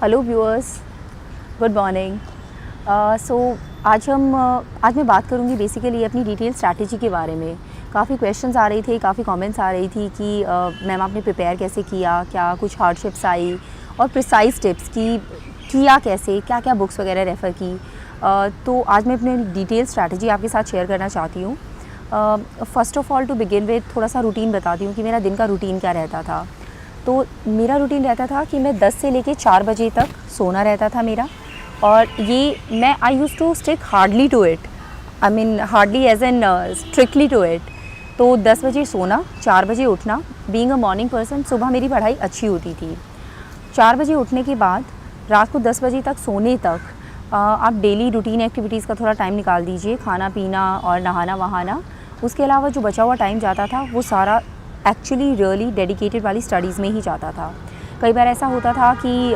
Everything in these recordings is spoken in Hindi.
Hello viewers, good morning. So आज मैं बात करूंगी बेसिकली अपनी डिटेल स्ट्रैटेजी के बारे में। काफ़ी क्वेश्चंस आ रही थे, काफ़ी कमेंट्स आ रही थी कि मैम आपने प्रिपेयर कैसे किया, क्या कुछ हार्डशिप्स आई, और प्रिसाइज टिप्स की किया कैसे, क्या क्या बुक्स वगैरह रेफ़र की। तो आज मैं अपनी डिटेल स्ट्रैटेजी आपके साथ शेयर करना चाहती हूँ। First of all to begin with थोड़ा सा रूटीन बताती हूँ कि मेरा दिन का रूटीन क्या रहता था। तो मेरा रूटीन रहता था कि मैं 10 से लेके 4 बजे तक सोना रहता था मेरा, और ये मैं I use to stick hardly to it, I mean hardly as an strictly to it. तो 10 बजे सोना, 4 बजे उठना। बीइंग अ मॉर्निंग पर्सन, सुबह मेरी पढ़ाई अच्छी होती थी। 4 बजे उठने के बाद रात को 10 बजे तक सोने तक आप डेली रूटीन एक्टिविटीज़ का थोड़ा टाइम निकाल दीजिए, खाना पीना और नहाना वहाना। उसके अलावा जो बचा हुआ टाइम जाता था वो सारा एक्चुअली रियली डेडिकेटेड वाली स्टडीज़ में ही जाता था। कई बार ऐसा होता था कि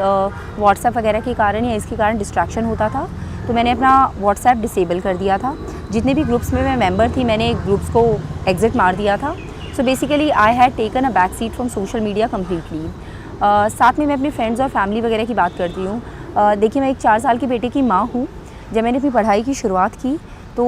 व्हाट्सएप वगैरह के कारण या इसके कारण डिस्ट्रैक्शन होता था, तो मैंने अपना व्हाट्सएप डिसेबल कर दिया था। जितने भी ग्रुप्स में मैं मेंबर थी, मैंने ग्रुप्स को एग्ज़िट मार दिया था। So basically I had taken a back seat from social media completely. साथ में मैं अपने फ्रेंड्स और फैमिली वगैरह की बात करती हूँ। देखिए, मैं एक 4 साल के बेटे की माँ हूँ। जब मैंने अपनी पढ़ाई की शुरुआत की तो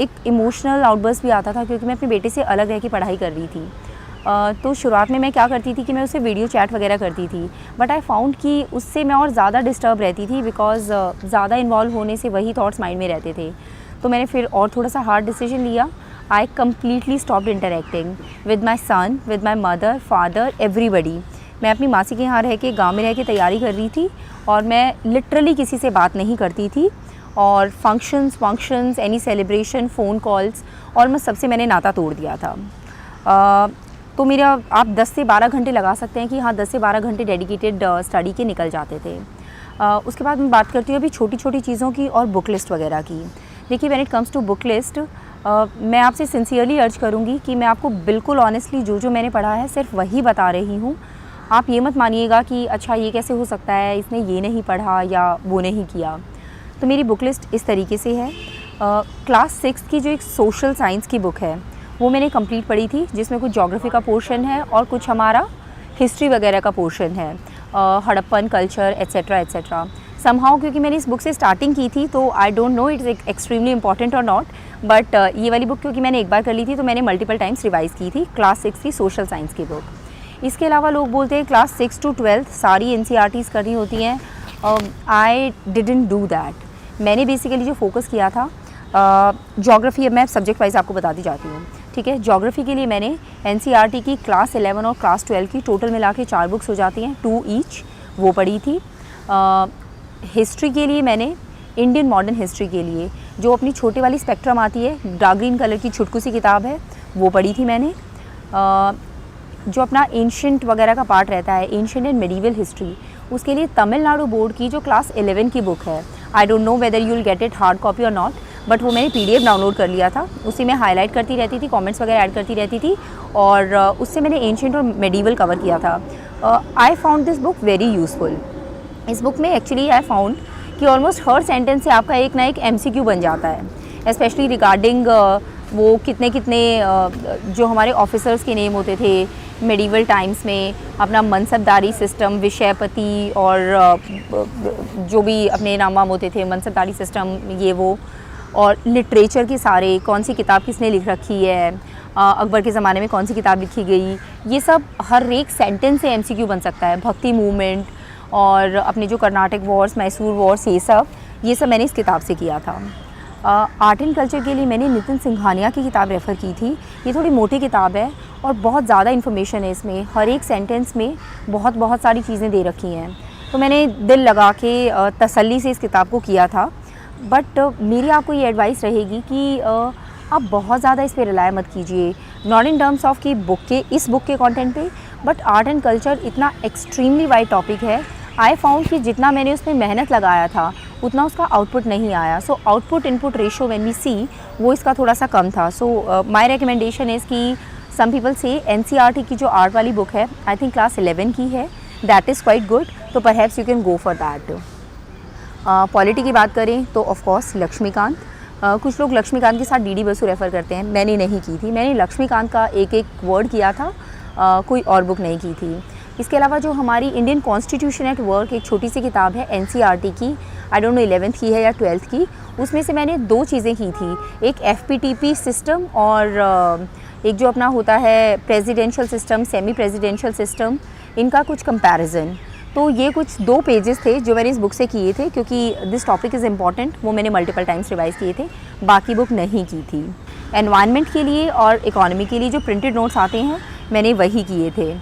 एक इमोशनल आउटबर्स्ट भी आता था, क्योंकि मैं अपने बेटे से अलग रह के पढ़ाई कर रही थी। तो शुरुआत में मैं क्या करती थी कि मैं उससे वीडियो चैट वगैरह करती थी, बट आई फाउंड कि उससे मैं और ज़्यादा डिस्टर्ब रहती थी, बिकॉज़ ज़्यादा इन्वॉल्व होने से वही थॉट्स माइंड में रहते थे। तो मैंने फिर और थोड़ा सा हार्ड डिसीजन लिया। I completely stopped interacting with my son, with my mother, father, everybody. मैं अपनी मासी के यहाँ रह के, गाँव में रह के तैयारी कर रही थी, और मैं लिटरली किसी से बात नहीं करती थी। और functions, any celebration, phone calls, और मैं सबसे मैंने नाता तोड़ दिया था। तो मेरा आप 10 से 12 घंटे लगा सकते हैं कि हाँ, 10 से 12 घंटे डेडिकेटेड स्टडी के निकल जाते थे। उसके बाद मैं बात करती हूँ अभी छोटी छोटी चीज़ों की और बुक लिस्ट वगैरह की। देखिए, when it comes to book list, मैं आपसे सिंसियरली अर्ज करूँगी कि मैं आपको बिल्कुल ऑनेस्टली जो मैंने पढ़ा है सिर्फ वही बता रही हूँ। आप ये मत मानिएगा कि अच्छा ये कैसे हो सकता है, इसने ये नहीं पढ़ा या वो नहीं किया। तो मेरी बुक लिस्ट इस तरीके से है। क्लास 6 की जो एक सोशल साइंस की बुक है वो मैंने कंप्लीट पढ़ी थी, जिसमें कुछ ज्योग्राफी का पोर्शन है और कुछ हमारा हिस्ट्री वगैरह का पोर्शन है, Harappan culture etcetera etcetera. Somehow क्योंकि मैंने इस बुक से स्टार्टिंग की थी, तो I don't know it's extremely important और नॉट, बट ये वाली बुक क्योंकि मैंने एक बार कर ली थी तो मैंने मल्टीपल टाइम्स रिवाइज़ की थी क्लास 6 की सोशल साइंस की बुक। इसके अलावा लोग बोलते हैं क्लास 6 to 12 सारी NCERTs करनी होती हैं। I didn't do that. मैंने बेसिकली जो फोकस किया था ज्योग्राफी, मैं सब्जेक्ट वाइज आपको बताती जाती हूँ, ठीक है। ज्योग्राफी के लिए मैंने NCERT की क्लास 11 और क्लास 12 की टोटल मिला के 4 बुक्स हो जाती हैं, 2 ईच, वो पढ़ी थी। हिस्ट्री के लिए मैंने इंडियन मॉडर्न हिस्ट्री के लिए जो अपनी छोटी वाली स्पेक्ट्रम आती है, डार्क ग्रीन कलर की छुटकू सी किताब है, वो पढ़ी थी मैंने। जो अपना एंशिएंट वगैरह का पार्ट रहता है, एंशिएंट एंड मेडिवल हिस्ट्री, उसके लिए तमिलनाडु बोर्ड की जो क्लास 11 की बुक है, I don't know whether you will get it hard copy और नॉट, बट वो मैंने PDF डाउनलोड कर लिया था। उसी में हाईलाइट करती रहती थी, कमेंट्स वगैरह ऐड करती रहती थी, और उससे मैंने एंशिएंट और मेडिवल कवर किया था। I found this book very useful. इस बुक में एक्चुअली आई फाउंड कि ऑलमोस्ट हर सेंटेंस से आपका एक ना एक MCQ बन जाता है, स्पेशली रिगार्डिंग वो कितने जो हमारे ऑफिसर्स के नेम होते थे मेडिवल टाइम्स में, अपना मनसबदारी सिस्टम, विषयपति, और जो भी अपने नाम वाम होते थे, मनसबदारी सिस्टम, ये वो, और लिटरेचर के सारे, कौन सी किताब किसने लिख रखी है, अकबर के ज़माने में कौन सी किताब लिखी गई, ये सब हर एक सेंटेंस से MCQ बन सकता है। भक्ति मूवमेंट और अपने जो कर्नाटक वॉर्स, मैसूर वॉर्स, ये सब मैंने इस किताब से किया था। आर्ट एंड कल्चर के लिए मैंने नितिन सिंघानिया की किताब रेफ़र की थी। ये थोड़ी मोटी किताब है और बहुत ज़्यादा इन्फॉर्मेशन है इसमें, हर एक सेंटेंस में बहुत सारी चीज़ें दे रखी हैं। तो मैंने दिल लगा के तसल्ली से इस किताब को किया था। बट मेरी आपको ये एडवाइस रहेगी कि आप बहुत ज़्यादा इस पे रिलाय मत कीजिए, नॉट इन टर्म्स ऑफ कि इस बुक के कंटेंट पे, बट आर्ट एंड कल्चर इतना एक्सट्रीमली वाइड टॉपिक है। आई फाउंड कि जितना मैंने उसमें मेहनत लगाया था उतना उसका आउटपुट नहीं आया। So output input ratio when we see, वो इसका थोड़ा सा कम था। सो माय रिकमेंडेशन इज़ कि सम पीपल से NCERT की जो आर्ट वाली बुक है, आई थिंक क्लास 11 की है, दैट इज़ क्वाइट गुड, तो perhaps you can go for that. Polity की बात करें तो ऑफ कोर्स लक्ष्मीकांत। कुछ लोग लक्ष्मीकांत के साथ DD बसु रेफ़र करते हैं, मैंने नहीं की थी। मैंने लक्ष्मीकांत का एक वर्ड किया था, कोई और बुक नहीं की थी। इसके अलावा जो हमारी इंडियन कॉन्स्टिट्यूशन एट वर्क एक छोटी सी किताब है एनसीईआरटी की, आई डोंट नो 11th की है या 12th की, उसमें से मैंने 2 चीज़ें की थी, एक एफपीटीपी सिस्टम और एक जो अपना होता है presidential system, semi presidential system, इनका कुछ कंपैरिजन। तो ये कुछ 2 पेजेस थे जो मैंने इस बुक से किए थे, क्योंकि दिस टॉपिक इज़ इम्पॉर्टेंट, वो मैंने मल्टीपल टाइम्स रिवाइज़ किए थे, बाकी बुक नहीं की थी। एनवायरनमेंट के लिए और इकोनॉमी के लिए जो प्रिंटेड नोट्स आते हैं मैंने वही किए थे।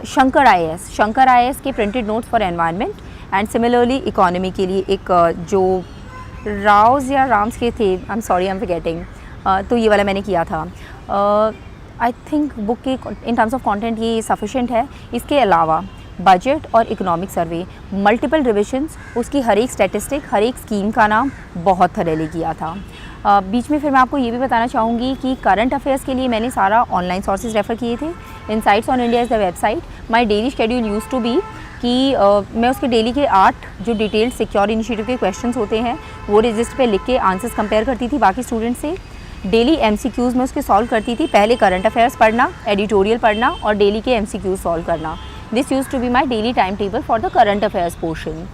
शंकर आईएएस के printed notes for environment and similarly economy के लिए एक जो राउज या राम्स के थे, I am sorry I am forgetting, तो ये वाला मैंने किया था। आई थिंक बुक के इन टर्म्स ऑफ कंटेंट ये सफिशेंट है। इसके अलावा बजट और इकोनॉमिक सर्वे, मल्टीपल रिविजन्स, उसकी हर एक स्टैटिस्टिक, हर एक स्कीम का नाम बहुत थरेली किया था। बीच में फिर मैं आपको ये भी बताना चाहूँगी कि करंट अफेयर्स के लिए मैंने सारा ऑनलाइन सोर्सेज रेफ़र किए थे। Insights on India is the website. My daily schedule use to be कि मैं उसके डेली के 8 जो डिटेल्ड सिक्योर इनिशिएटिव के क्वेश्चंस होते हैं वो रजिस्टर पे लिख के आंसर्स कंपेयर करती थी बाकी स्टूडेंट से। डेली एमसीक्यूज़ में उसके सॉल्व करती थी, पहले करंट अफेयर्स पढ़ना, एडिटोरियल पढ़ना और डेली के एमसीक्यूज़ सॉल्व करना। This use to be my daily time table for the current affairs portion.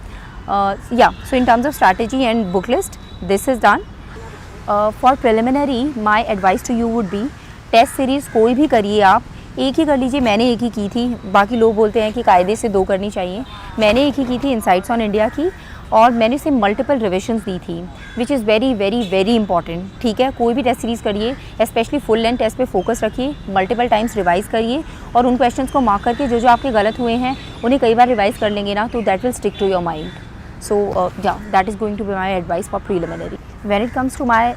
So in terms of strategy and book list this is done. For preliminary my advice to you would be, test series कोई भी करिए आप, एक ही कर लीजिए। मैंने एक ही की थी, बाकी लोग बोलते हैं कि कायदे से 2 करनी चाहिए, मैंने एक ही की थी इनसाइट्स ऑन इंडिया की, और मैंने इसे मल्टीपल रिविजन्स दी थी which is very very very important. ठीक है, कोई भी टेस्ट सीरीज़ करिए, स्पेशली फुल लेंथ टेस्ट पे फोकस रखिए, मल्टीपल टाइम्स रिवाइज़ करिए और उन क्वेश्चंस को मार्क करके जो जो आपके गलत हुए हैं उन्हें कई बार रिवाइज़ कर लेंगे ना, तो that will stick to your mind. So that is going to be my advice for preliminary. When it comes to my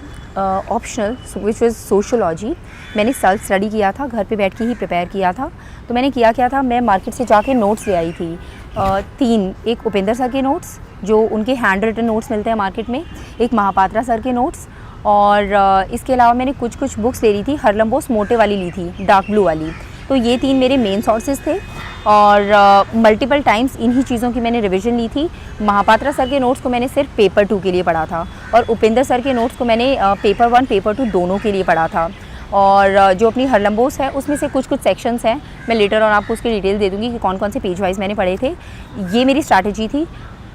optional, which was sociology, मैंने सेल्फ स्टडी किया था, घर पे बैठ के ही प्रिपेयर किया था। तो मैंने क्या था, मैं मार्केट से जाके नोट्स ले आई थी 3, एक उपेंद्र सर के नोट्स जो उनके हैंड रिटन नोट्स मिलते हैं मार्केट में, एक महापात्रा सर के नोट्स, और इसके अलावा मैंने कुछ बुक्स ले ली थी, हरलम बोस मोटे वाली ली थी, डार्क ब्लू वाली। तो ये 3 मेरे मेन सोर्सेज थे और मल्टीपल टाइम्स इन्हीं चीज़ों की मैंने रिवीजन ली थी। महापात्रा सर के नोट्स को मैंने सिर्फ पेपर 2 के लिए पढ़ा था और उपेंद्र सर के नोट्स को मैंने पेपर 1 पेपर 2 दोनों के लिए पढ़ा था। और जो अपनी हरलम बोस है उसमें से कुछ सेक्शंस हैं, मैं लेटर ऑन आपको उसकी डिटेल दे दूँगी कि कौन कौन से पेज वाइज मैंने पढ़े थे। ये मेरी स्ट्रैटेजी थी।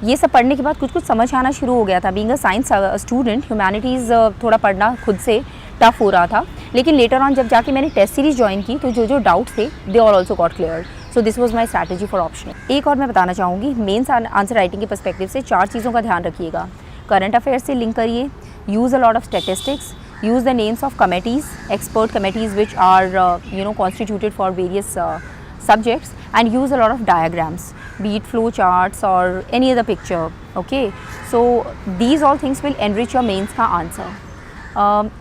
ये सब पढ़ने के बाद कुछ समझ आना शुरू हो गया था। Being a science student, humanities थोड़ा पढ़ना खुद से टफ हो रहा था, लेकिन लेटर ऑन जब जाके मैंने टेस्ट सीरीज़ ज्वाइन की तो जो डाउट्स थे they all also got clear. So this was my strategy for optional. एक और मैं बताना चाहूँगी, मेंस आंसर राइटिंग के पर्सपेक्टिव से 4 चीज़ों का ध्यान रखिएगा। करंट अफेयर्स से लिंक करिए, use a lot of statistics, use the names of committees, expert committees which are constituted for various subjects, and use a lot of diagrams, be it flow charts or any other picture. Okay, so these all things will enrich your mains का answer.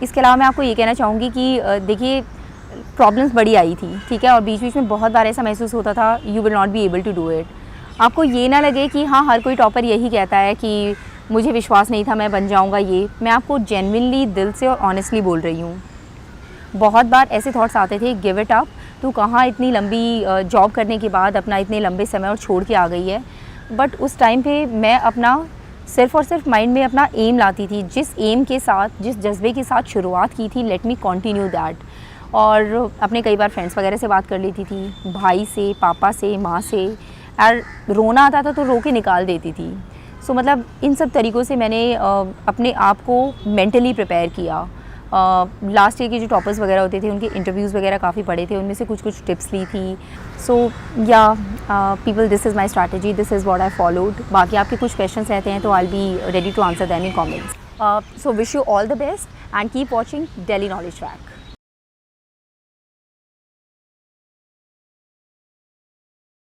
इसके अलावा मैं आपको ये कहना चाहूँगी कि देखिए प्रॉब्लम्स बड़ी आई थी, ठीक है, और बीच बीच में बहुत बार ऐसा महसूस होता था you will not be able to do it. आपको ये ना लगे कि हाँ हर कोई टॉपर यही कहता है कि मुझे विश्वास नहीं था मैं बन जाऊंगा, ये मैं आपको जेन्युइनली दिल से और ऑनेस्टली बोल रही हूँ। बहुत बार ऐसे थॉट्स आते थे गिव इट अप, तू कहाँ इतनी लंबी जॉब करने के बाद अपना इतने लंबे समय और छोड़ के आ गई है। बट उस टाइम पे मैं अपना सिर्फ और सिर्फ माइंड में अपना एम लाती थी, जिस एम के साथ, जिस जज्बे के साथ शुरुआत की थी, लेट मी कंटिन्यू दैट। और अपने कई बार फ्रेंड्स वगैरह से बात कर लेती थी, भाई से, पापा से, माँ से, और रोना आता था तो रो के निकाल देती थी। सो मतलब इन सब तरीक़ों से मैंने अपने आप को मेंटली प्रिपेयर किया। लास्ट ईयर के जो टॉपर्स वगैरह होते थे उनके इंटरव्यूज़ वगैरह काफ़ी पढ़े थे, उनमें से कुछ टिप्स ली थी। So yeah people, this is my strategy, this is what I followed. बाकी आपके कुछ क्वेश्चंस रहते हैं तो I will be ready to answer them in comments. So wish you all the best and keep watching daily knowledge track.